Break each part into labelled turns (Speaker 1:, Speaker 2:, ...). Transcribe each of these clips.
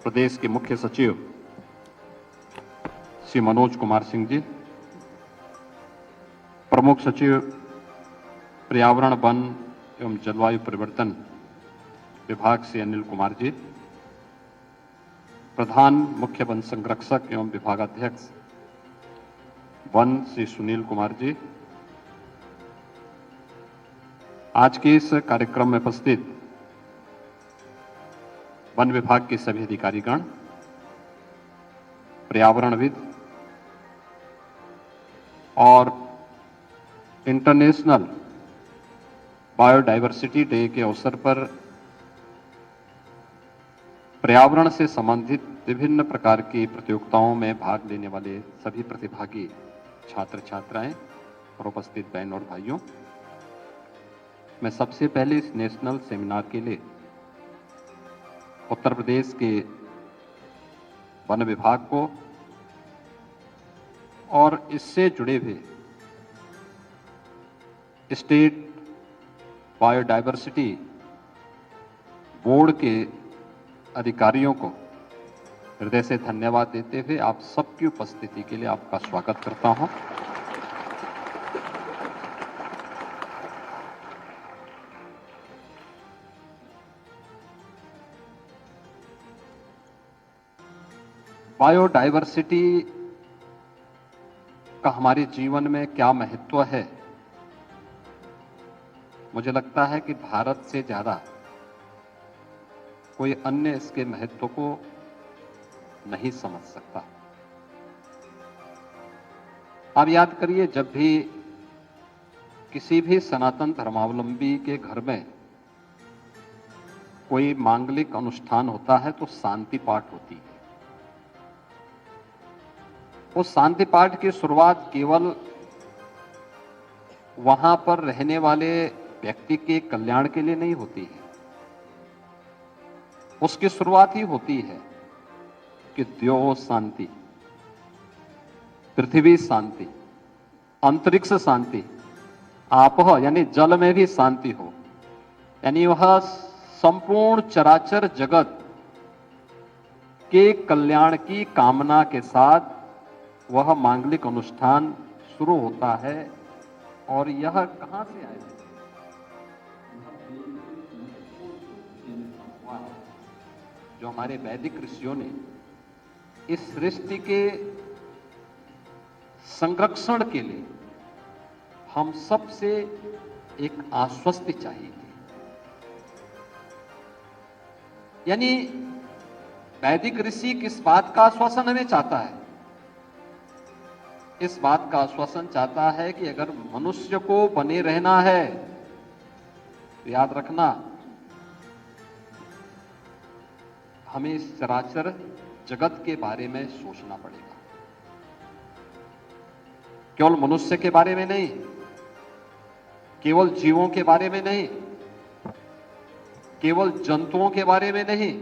Speaker 1: प्रदेश के मुख्य सचिव श्री मनोज कुमार सिंह जी, प्रमुख सचिव पर्यावरण, वन एवं जलवायु परिवर्तन विभाग श्री अनिल कुमार जी, प्रधान मुख्य वन संरक्षक एवं विभागाध्यक्ष वन श्री सुनील कुमार जी, आज के इस कार्यक्रम में उपस्थित वन विभाग के सभी अधिकारीगण, पर्यावरणविद और इंटरनेशनल बायोडायवर्सिटी डे के अवसर पर पर्यावरण से संबंधित विभिन्न प्रकार की प्रतियोगिताओं में भाग लेने वाले सभी प्रतिभागी छात्र छात्राएं और उपस्थित बहन और भाइयों, मैं सबसे पहले इस नेशनल सेमिनार के लिए उत्तर प्रदेश के वन विभाग को और इससे जुड़े हुए स्टेट बायोडायवर्सिटी बोर्ड के अधिकारियों को हृदय से धन्यवाद देते हुए आप सबकी उपस्थिति के लिए आपका स्वागत करता हूं। बायोडायवर्सिटी का हमारे जीवन में क्या महत्व है, मुझे लगता है कि भारत से ज्यादा कोई अन्य इसके महत्व को नहीं समझ सकता। आप याद करिए, जब भी किसी भी सनातन धर्मावलंबी के घर में कोई मांगलिक अनुष्ठान होता है तो शांति पाठ होती है। उस शांति पाठ की शुरुआत केवल वहां पर रहने वाले व्यक्ति के कल्याण के लिए नहीं होती है। उसकी शुरुआत ही होती है कि द्यो शांति, पृथ्वी शांति, अंतरिक्ष शांति, आपह यानी जल में भी शांति हो, यानी वह संपूर्ण चराचर जगत के कल्याण की कामना के साथ वह मांगलिक अनुष्ठान शुरू होता है। और यह कहां से आया है? जो हमारे वैदिक ऋषियों ने इस सृष्टि के संरक्षण के लिए हम सबसे एक आश्वस्ति चाहिए थी। यानी वैदिक ऋषि किस बात का आश्वासन हमें चाहता है? इस बात का आश्वासन चाहता है कि अगर मनुष्य को बने रहना है तो याद रखना, हमें इस चराचर जगत के बारे में सोचना पड़ेगा। केवल मनुष्य के बारे में नहीं, केवल जीवों के बारे में नहीं, केवल जंतुओं के बारे में नहीं,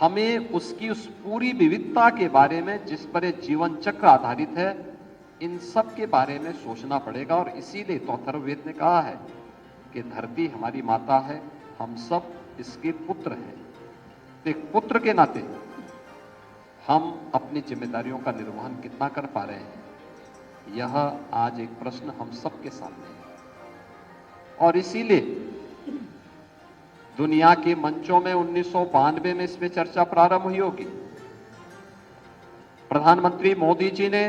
Speaker 1: हमें उसकी उस पूरी विविधता के बारे में जिस पर जीवन चक्र आधारित है, इन सब के बारे में सोचना पड़ेगा। और इसीलिए तो अथर्ववेद ने कहा है कि धरती हमारी माता है, हम सब इसके पुत्र हैं। तो एक पुत्र के नाते हम अपनी जिम्मेदारियों का निर्वहन कितना कर पा रहे हैं, यह आज एक प्रश्न हम सबके सामने है। और इसीलिए दुनिया के मंचों में 1992 में इस पे चर्चा प्रारंभ हुई होगी। प्रधानमंत्री मोदी जी ने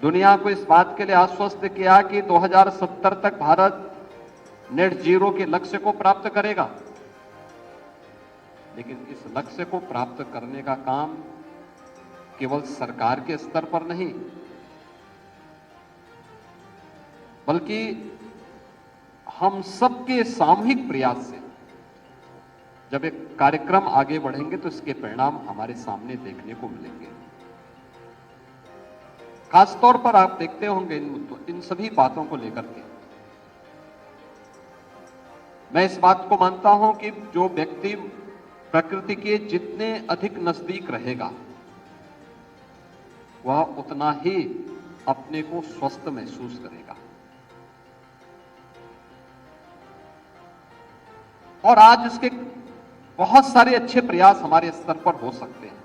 Speaker 1: दुनिया को इस बात के लिए आश्वस्त किया कि 2070 तक भारत नेट जीरो के लक्ष्य को प्राप्त करेगा। लेकिन इस लक्ष्य को प्राप्त करने का काम केवल सरकार के स्तर पर नहीं, बल्कि हम सबके सामूहिक प्रयास से जब एक कार्यक्रम आगे बढ़ेंगे तो इसके परिणाम हमारे सामने देखने को मिलेंगे। खासतौर पर आप देखते होंगे इन सभी बातों को लेकर के मैं इस बात को मानता हूं कि जो व्यक्ति प्रकृति के जितने अधिक नजदीक रहेगा, वह उतना ही अपने को स्वस्थ महसूस करेगा। और आज उसके बहुत सारे अच्छे प्रयास हमारे स्तर पर हो सकते हैं।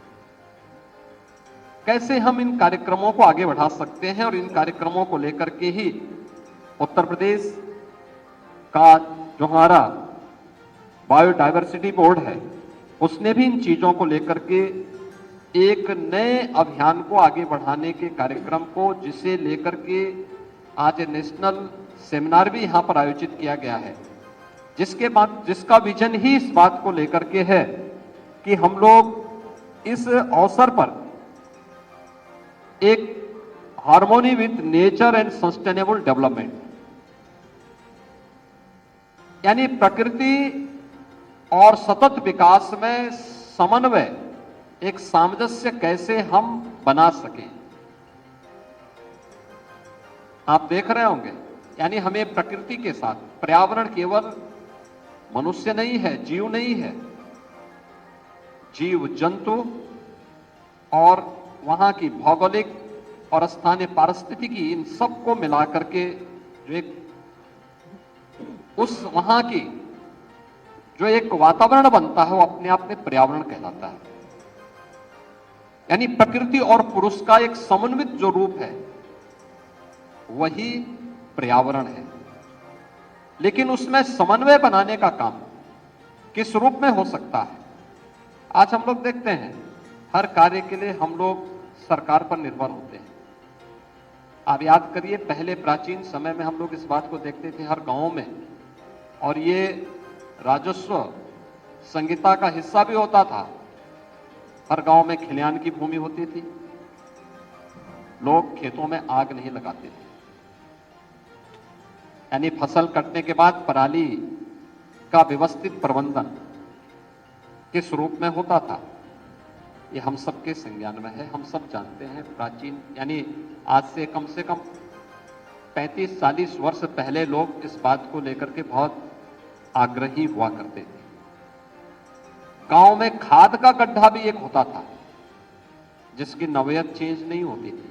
Speaker 1: कैसे हम इन कार्यक्रमों को आगे बढ़ा सकते हैं, और इन कार्यक्रमों को लेकर के ही उत्तर प्रदेश का जो हमारा बायोडायवर्सिटी बोर्ड है, उसने भी इन चीजों को लेकर के एक नए अभियान को आगे बढ़ाने के कार्यक्रम को, जिसे लेकर के आज नेशनल सेमिनार भी यहां पर आयोजित किया गया है, जिसके बाद जिसका विजन ही इस बात को लेकर के है कि हम लोग इस अवसर पर एक harmony with nature and sustainable development, यानी प्रकृति और सतत विकास में समन्वय, एक सामंजस्य कैसे हम बना सकें। आप देख रहे होंगे, यानी हमें प्रकृति के साथ, पर्यावरण केवल मनुष्य नहीं है, जीव नहीं है, जीव जंतु और वहां की भौगोलिक और स्थानीय पारिस्थितिकी, इन सबको मिलाकर के जो एक उस वहां की जो एक वातावरण बनता है, वो अपने आप में पर्यावरण कहलाता है। यानी प्रकृति और पुरुष का एक समन्वित जो रूप है, वही पर्यावरण है। लेकिन उसमें समन्वय बनाने का काम किस रूप में हो सकता है? आज हम लोग देखते हैं, हर कार्य के लिए हम लोग सरकार पर निर्भर होते हैं। आप याद करिए, पहले प्राचीन समय में हम लोग इस बात को देखते थे हर गांव में, और ये राजस्व संहिता का हिस्सा भी होता था। हर गांव में खलिहान की भूमि होती थी, लोग खेतों में आग नहीं लगाते थे। यानी फसल कटने के बाद पराली का व्यवस्थित प्रबंधन किस रूप में होता था, ये हम सबके संज्ञान में है। हम सब जानते हैं, प्राचीन यानी आज से कम 35-40 वर्ष पहले लोग इस बात को लेकर के बहुत आग्रही हुआ करते थे। गांव में खाद का गड्ढा भी एक होता था, जिसकी नौयत चेंज नहीं होती थी।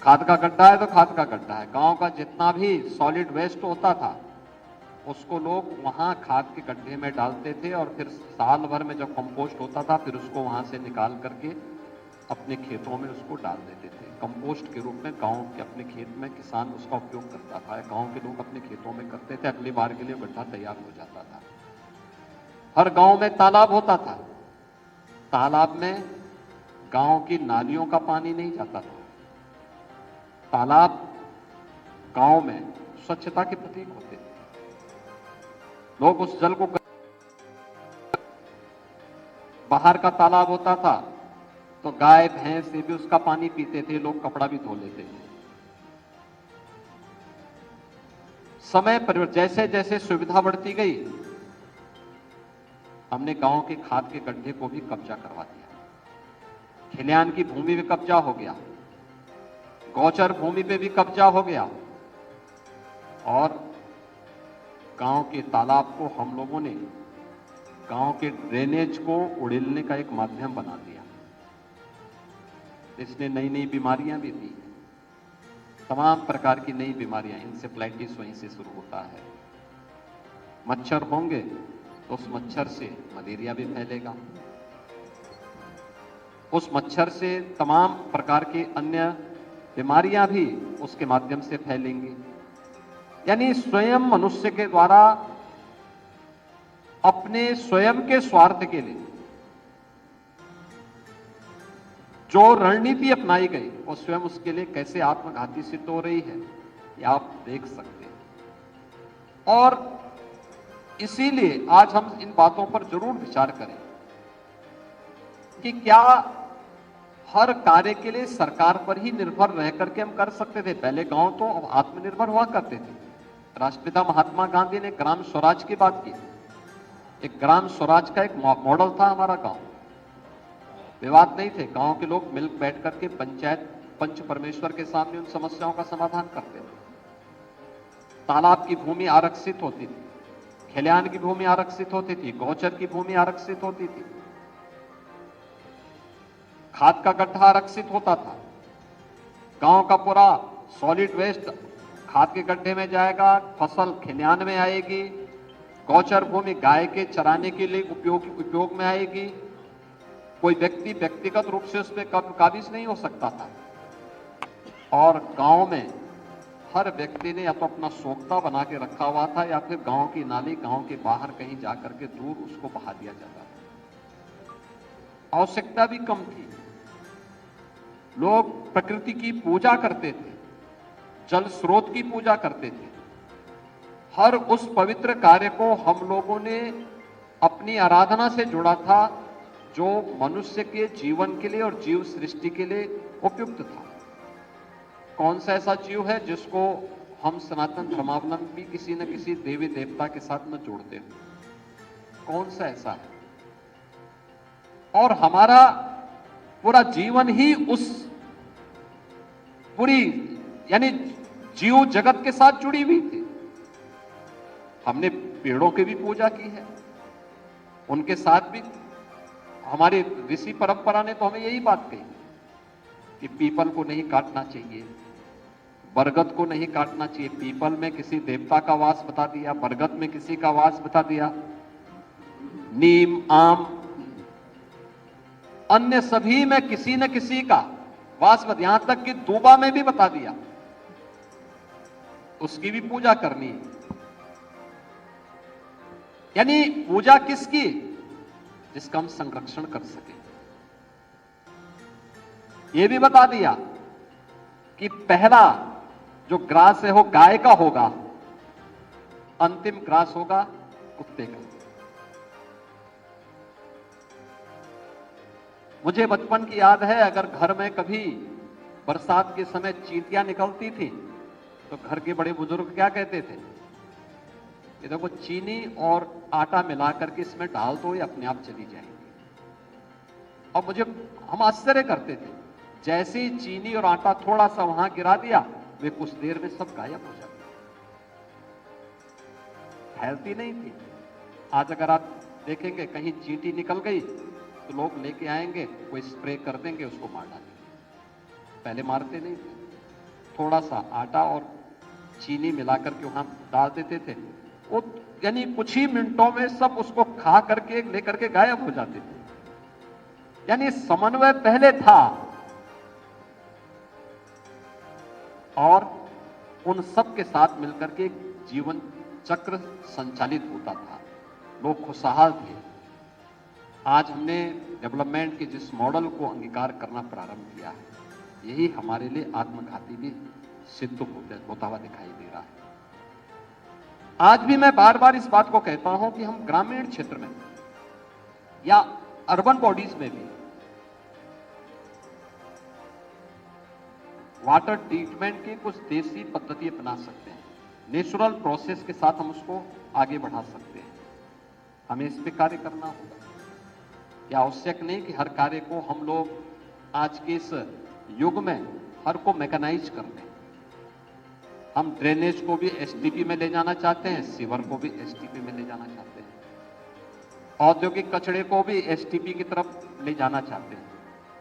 Speaker 1: खाद का गड्ढा है तो खाद का गड्ढा है। गांव का जितना भी सॉलिड वेस्ट होता था, उसको लोग वहां खाद के गड्ढे में डालते थे, और फिर साल भर में जब कंपोस्ट होता था, फिर उसको वहां से निकाल करके अपने खेतों में उसको डाल देते थे। कंपोस्ट के रूप में गांव के अपने खेत में किसान उसका उपयोग करता था, गांव के लोग अपने खेतों में करते थे। अगली बार के लिए गड्ढा तैयार हो जाता था। हर गांव में तालाब होता था। तालाब में गांव की नालियों का पानी नहीं जाता था। तालाब गांव में स्वच्छता के प्रतीक होते थे। लोग उस जल को, बाहर का तालाब होता था तो गाय भैंस से भी उसका पानी पीते थे, लोग कपड़ा भी धो लेते थे। समय परिवर्तन, जैसे जैसे सुविधा बढ़ती गई, हमने गांव के खाद के गड्ढे को भी कब्जा करवा दिया। खलिहान की भूमि पे कब्जा हो गया, गौचर भूमि पे भी कब्जा हो गया, और गांव के तालाब को हम लोगों ने गांव के ड्रेनेज को उड़ेलने का एक माध्यम बना दिया। इसने नई नई बीमारियां भी दी। तमाम प्रकार की नई बीमारियां, इंसेफ्लाइटिस वहीं से शुरू होता है। मच्छर होंगे तो उस मच्छर से मलेरिया भी फैलेगा, उस मच्छर से तमाम प्रकार के अन्य बीमारियां भी उसके माध्यम से फैलेंगी। यानी स्वयं मनुष्य के द्वारा अपने स्वयं के स्वार्थ के लिए जो रणनीति अपनाई गई, वो स्वयं उसके लिए कैसे आत्मघाती सिद्ध हो रही है, ये आप देख सकते हैं। और इसीलिए आज हम इन बातों पर जरूर विचार करें कि क्या हर कार्य के लिए सरकार पर ही निर्भर रह करके हम कर सकते थे। पहले गांव तो आत्मनिर्भर हुआ करते थे। राष्ट्रपिता महात्मा गांधी ने ग्राम स्वराज की बात की। एक ग्राम स्वराज का एक मॉडल था हमारा गांव। विवाद नहीं थे, गांव के लोग मिल बैठ करके पंचायत पंच परमेश्वर के सामने उन समस्याओं का समाधान करते थे। तालाब की भूमि आरक्षित होती थी, खलिहान की भूमि आरक्षित होती थी, गौचर की भूमि आरक्षित होती थी, खाद का गड्ढा आरक्षित होता था। गांव का पूरा सॉलिड वेस्ट खाद के गड्ढे में जाएगा, फसल खलिहान में आएगी, गौचर भूमि गाय के चराने के लिए उपयोग में आएगी। कोई व्यक्ति व्यक्तिगत रूप से उस पर काबिज नहीं हो सकता था। और गांव में हर व्यक्ति ने या तो अपना सोख्ता बना के रखा हुआ था या फिर गांव की नाली, गांव के बाहर कहीं जाकर के दूर उसको बहा दिया जाता था। आवश्यकता भी कम थी। लोग प्रकृति की पूजा करते थे, जल स्रोत की पूजा करते थे। हर उस पवित्र कार्य को हम लोगों ने अपनी आराधना से जुड़ा था, जो मनुष्य के जीवन के लिए और जीव सृष्टि के लिए उपयुक्त था। कौन सा ऐसा जीव है जिसको हम सनातन धर्मावलंबी किसी न किसी देवी देवता के साथ न जोड़ते हो? कौन सा ऐसा है? और हमारा पूरा जीवन ही उस पूरी यानी जीव जगत के साथ जुड़ी हुई थी। हमने पेड़ों की भी पूजा की है, उनके साथ भी हमारी ऋषि परंपरा ने तो हमें यही बात कही कि पीपल को नहीं काटना चाहिए, बरगद को नहीं काटना चाहिए। पीपल में किसी देवता का वास बता दिया, बरगद में किसी का वास बता दिया, नीम, आम, अन्य सभी में किसी न किसी का वास, यहां तक कि दूबा में भी बता दिया। उसकी भी पूजा करनी है। यानी पूजा किसकी? जिसका हम संरक्षण कर सके। यह भी बता दिया कि पहला जो ग्रास है वो गाय का होगा, अंतिम ग्रास होगा कुत्ते का। मुझे बचपन की याद है, अगर घर में कभी बरसात के समय चींटियां निकलती थी तो घर के बड़े बुजुर्ग क्या कहते थे? ये देखो, चीनी और आटा मिलाकर के इसमें डाल दो, ये अपने आप चली जाएंगी। और हम आश्चर्य करते थे, जैसे ही चीनी और आटा थोड़ा सा वहां गिरा दिया, वे कुछ देर में सब गायब हो जाती, फैलती नहीं थी। आज अगर आप देखेंगे कहीं चींटी निकल गई तो लोग लेके आएंगे, कोई स्प्रे कर देंगे, उसको मार डालेंगे। पहले मारते नहीं थे, थोड़ा सा आटा और चीनी मिलाकर के वहां डाल देते थे, वो यानी कुछ ही मिनटों में सब उसको खा करके लेकर के गायब हो जाते थे। यानी समन्वय पहले था और उन सब के साथ मिलकर के जीवन चक्र संचालित होता था, लोग खुशहाल थे। आज हमने डेवलपमेंट के जिस मॉडल को अंगीकार करना प्रारंभ किया है, यही हमारे लिए आत्मघाती भी सिद्ध होता हुआ दिखाई दे रहा है। आज भी मैं बार बार इस बात को कहता हूं कि हम ग्रामीण क्षेत्र में या अर्बन बॉडीज में भी वाटर ट्रीटमेंट की कुछ देसी पद्धति अपना सकते हैं। नेचुरल प्रोसेस के साथ हम उसको आगे बढ़ा सकते हैं। हमें इस पे कार्य करना होगा। यह आवश्यक नहीं कि हर कार्य को हम लोग आज के इस युग में हर को मैकेनाइज कर दें। हम ड्रेनेज को भी एसटीपी में ले जाना चाहते हैं, सीवर को भी एसटीपी में ले जाना चाहते हैं, औद्योगिक कचरे को भी एसटीपी की तरफ ले जाना चाहते हैं।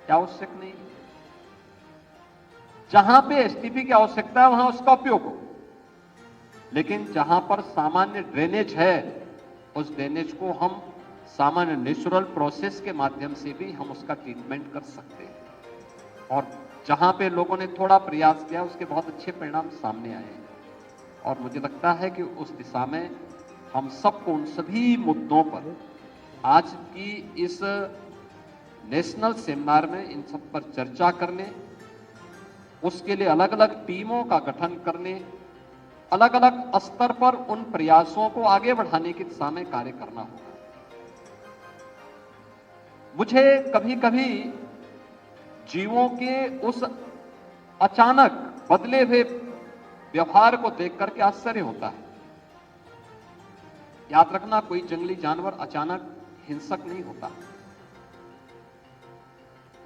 Speaker 1: क्या आवश्यक नहीं? जहां पे एसटीपी की आवश्यकता है वहां उसका उपयोग हो, लेकिन जहां पर सामान्य ड्रेनेज है उस ड्रेनेज को हम सामान्य नेचुरल प्रोसेस के माध्यम से भी हम उसका ट्रीटमेंट कर सकते हैं। और जहां पे लोगों ने थोड़ा प्रयास किया उसके बहुत अच्छे परिणाम सामने आए हैं। और मुझे लगता है कि उस दिशा में हम सबको उन सभी मुद्दों पर आज की इस नेशनल सेमिनार में इन सब पर चर्चा करने, उसके लिए अलग अलग टीमों का गठन करने, अलग अलग स्तर पर उन प्रयासों को आगे बढ़ाने की दिशा में कार्य करना होगा। मुझे कभी कभी जीवों के उस अचानक बदले हुए व्यवहार को देख करके आश्चर्य होता है। याद रखना, कोई जंगली जानवर अचानक हिंसक नहीं होता,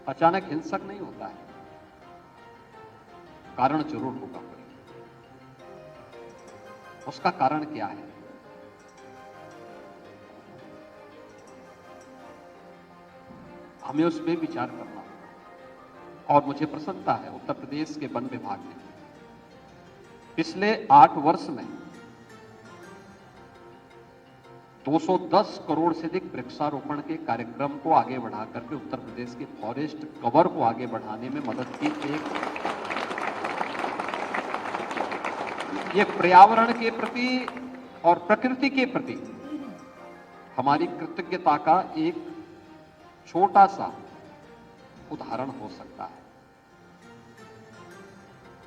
Speaker 1: अचानक हिंसक नहीं होता है, कारण जरूर होगा कोई। उसका कारण क्या है? हमें उस पर विचार करना होगा। और मुझे प्रसन्नता है उत्तर प्रदेश के वन विभाग ने पिछले 8 वर्ष में 210 करोड़ से अधिक वृक्षारोपण के कार्यक्रम को आगे बढ़ा करके उत्तर प्रदेश के फॉरेस्ट कवर को आगे बढ़ाने में मदद की। ये पर्यावरण के प्रति और प्रकृति के प्रति हमारी कृतज्ञता का एक छोटा सा उदाहरण हो सकता है।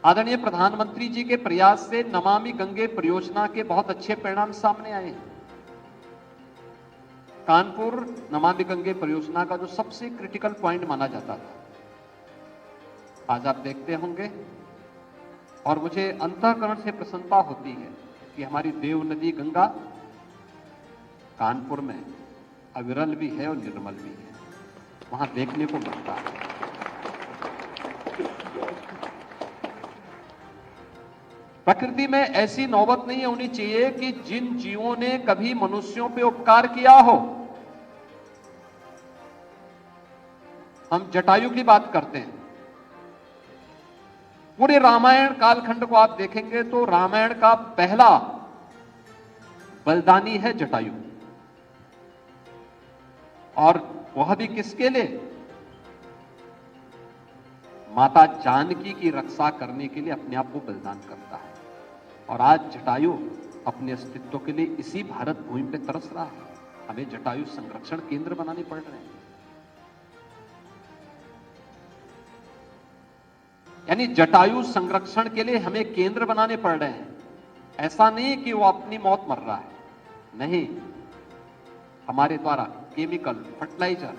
Speaker 1: आदरणीय प्रधानमंत्री जी के प्रयास से नमामि गंगे परियोजना के बहुत अच्छे परिणाम सामने आए हैं। कानपुर नमामि गंगे परियोजना का जो सबसे क्रिटिकल पॉइंट माना जाता था, आज आप देखते होंगे और मुझे अंतःकरण से प्रसन्नता होती है कि हमारी देव नदी गंगा कानपुर में अविरल भी है और निर्मल भी है, वहां देखने को मिलता है। प्रकृति में ऐसी नौबत नहीं होनी चाहिए कि जिन जीवों ने कभी मनुष्यों पे उपकार किया हो, हम जटायु की बात करते हैं, पूरे रामायण कालखंड को आप देखेंगे तो रामायण का पहला बलिदानी है जटायु, और वह भी किसके लिए? माता जानकी की रक्षा करने के लिए अपने आप को बलिदान करता है। और आज जटायु अपने अस्तित्व के लिए इसी भारत भूमि पे तरस रहा है। हमें जटायु संरक्षण केंद्र बनाने पड़ रहे हैं। यानी जटायु संरक्षण के लिए हमें केंद्र बनाने पड़ रहे हैं। ऐसा नहीं कि वो अपनी मौत मर रहा है, नहीं, हमारे द्वारा केमिकल, फर्टिलाइजर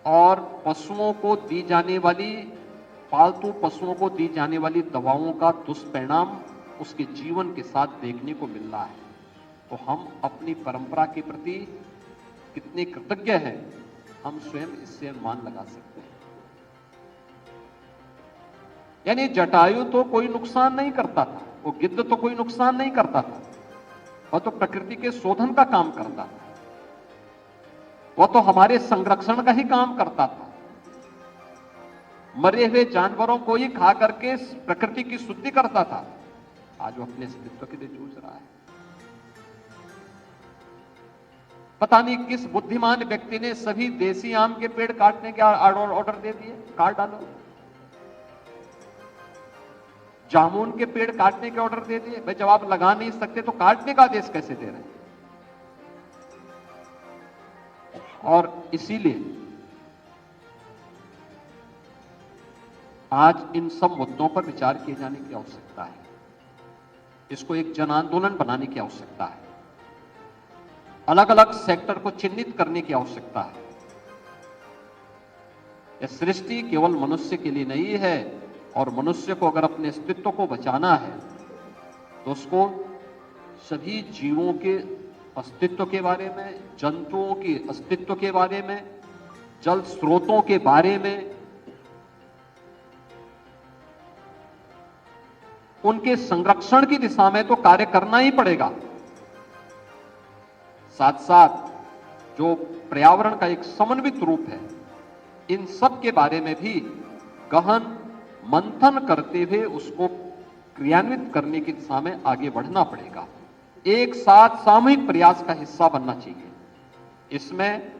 Speaker 1: और पशुओं को दी जाने वाली, पालतू पशुओं को दी जाने वाली दवाओं का दुष्परिणाम उसके जीवन के साथ देखने को मिल रहा है। तो हम अपनी परंपरा के प्रति कितने कृतज्ञ हैं, हम स्वयं इससे अनुमान लगा सकते हैं। यानी जटायु तो कोई नुकसान नहीं करता था, वो गिद्ध तो कोई नुकसान नहीं करता था, वह तो प्रकृति के शोधन का काम करता था, वह तो हमारे संरक्षण का ही काम करता था। मरे हुए जानवरों को ही खा करके प्रकृति की शुद्धि करता था। आज वो अपने अस्तित्व के लिए जूझ रहा है। पता नहीं किस बुद्धिमान व्यक्ति ने सभी देसी आम के पेड़ काटने के ऑर्डर दे दिए, काट डालो। जामुन के पेड़ काटने के ऑर्डर दे दिए। भाई जब आप लगा नहीं सकते तो काटने का आदेश कैसे दे रहे हैं? और इसीलिए आज इन सब मुद्दों पर विचार किए जाने की आवश्यकता है। इसको एक जन आंदोलन बनाने की आवश्यकता है। अलग अलग सेक्टर को चिन्हित करने की आवश्यकता है। यह सृष्टि केवल मनुष्य के लिए नहीं है, और मनुष्य को अगर अपने अस्तित्व को बचाना है तो उसको सभी जीवों के अस्तित्व के बारे में, जंतुओं के अस्तित्व के बारे में, जल स्रोतों के बारे में, उनके संरक्षण की दिशा में तो कार्य करना ही पड़ेगा। साथ साथ जो पर्यावरण का एक समन्वित रूप है, इन सब के बारे में भी गहन मंथन करते हुए उसको क्रियान्वित करने की दिशा में आगे बढ़ना पड़ेगा। एक साथ सामूहिक प्रयास का हिस्सा बनना चाहिए। इसमें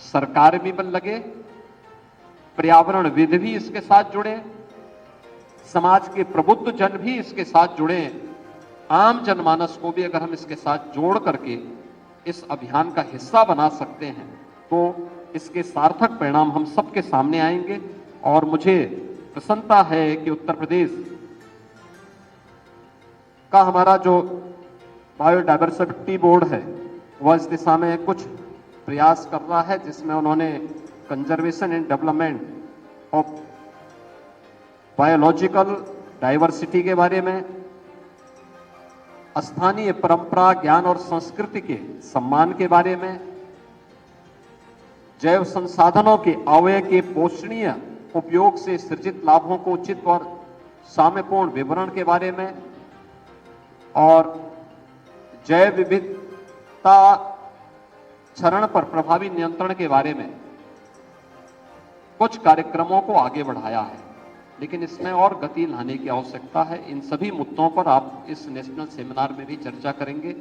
Speaker 1: सरकार भी बन लगे, पर्यावरणविद भी इसके साथ जुड़े, समाज के प्रबुद्ध जन भी इसके साथ जुड़े, आम जनमानस को भी अगर हम इसके साथ जोड़ करके इस अभियान का हिस्सा बना सकते हैं तो इसके सार्थक परिणाम हम सबके सामने आएंगे। और मुझे प्रसन्नता है कि उत्तर प्रदेश का हमारा जो बायोडायवर्सिटी बोर्ड है वह इस दिशा में कुछ प्रयास कर रहा है, जिसमें उन्होंने conservation and development of biological diversity के बारे में, स्थानीय परंपरा, ज्ञान और संस्कृति के सम्मान के बारे में, जैव संसाधनों के अव्यय के पोषणीय उपयोग से सृजित लाभों को उचित और साम्यपूर्ण विवरण के बारे में, और जैव विविधता क्षरण पर प्रभावी नियंत्रण के बारे में कुछ कार्यक्रमों को आगे बढ़ाया है। लेकिन इसमें और गति लाने की आवश्यकता है। इन सभी मुद्दों पर आप इस नेशनल सेमिनार में भी चर्चा करेंगे।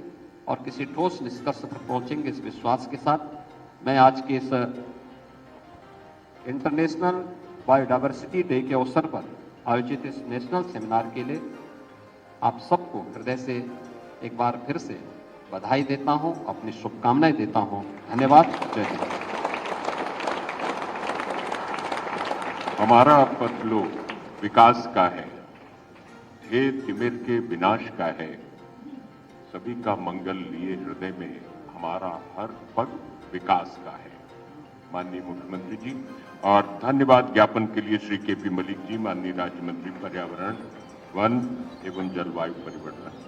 Speaker 1: और किसी ठोस निष्कर्ष पर पहुंचेंगे इस विश्वास के साथ मैं आज के इस इंटरनेशनल बायोडायवर्सिटी डे के अवसर पर आयोजित इस नेशनल सेमिनार के लिए आप सबको हृदय से एक बार फिर से बधाई देता हूं, अपनी शुभकामनाएं देता हूं। धन्यवाद। जय हिंद।
Speaker 2: हमारा पथलोक विकास का है, हे तिमिर के विनाश का है। सभी का मंगल लिए हृदय में हमारा हर पग विकास का है। माननीय मुख्यमंत्री जी, और धन्यवाद ज्ञापन के लिए श्री के.पी. मलिक जी, माननीय राज्य मंत्री पर्यावरण, वन एवं जलवायु परिवर्तन।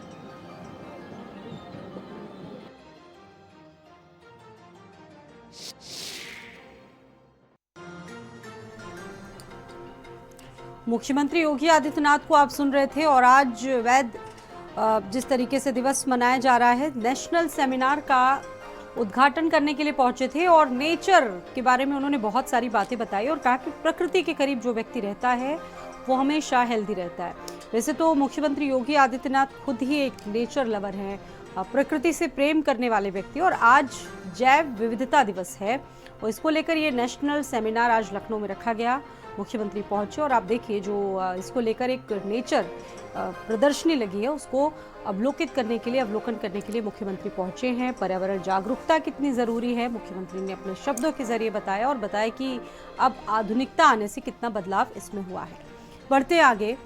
Speaker 3: मुख्यमंत्री योगी आदित्यनाथ को आप सुन रहे थे। और आज वैद जिस तरीके से दिवस मनाया जा रहा है, नेशनल सेमिनार का उद्घाटन करने के लिए पहुंचे थे और नेचर के बारे में उन्होंने बहुत सारी बातें बताई और कहा कि प्रकृति के करीब जो व्यक्ति रहता है वो हमेशा हेल्दी रहता है। वैसे तो मुख्यमंत्री योगी आदित्यनाथ खुद ही एक नेचर लवर हैं, प्रकृति से प्रेम करने वाले व्यक्ति, और आज जैव विविधता दिवस है और इसको लेकर ये नेशनल सेमिनार आज लखनऊ में रखा गया। मुख्यमंत्री पहुंचे और आप देखिए जो इसको लेकर एक नेचर प्रदर्शनी लगी है उसको अवलोकन करने के लिए मुख्यमंत्री पहुंचे हैं। पर्यावरण जागरूकता कितनी ज़रूरी है मुख्यमंत्री ने अपने शब्दों के जरिए बताया और बताया कि अब आधुनिकता आने से कितना बदलाव इसमें हुआ है। बढ़ते आगे,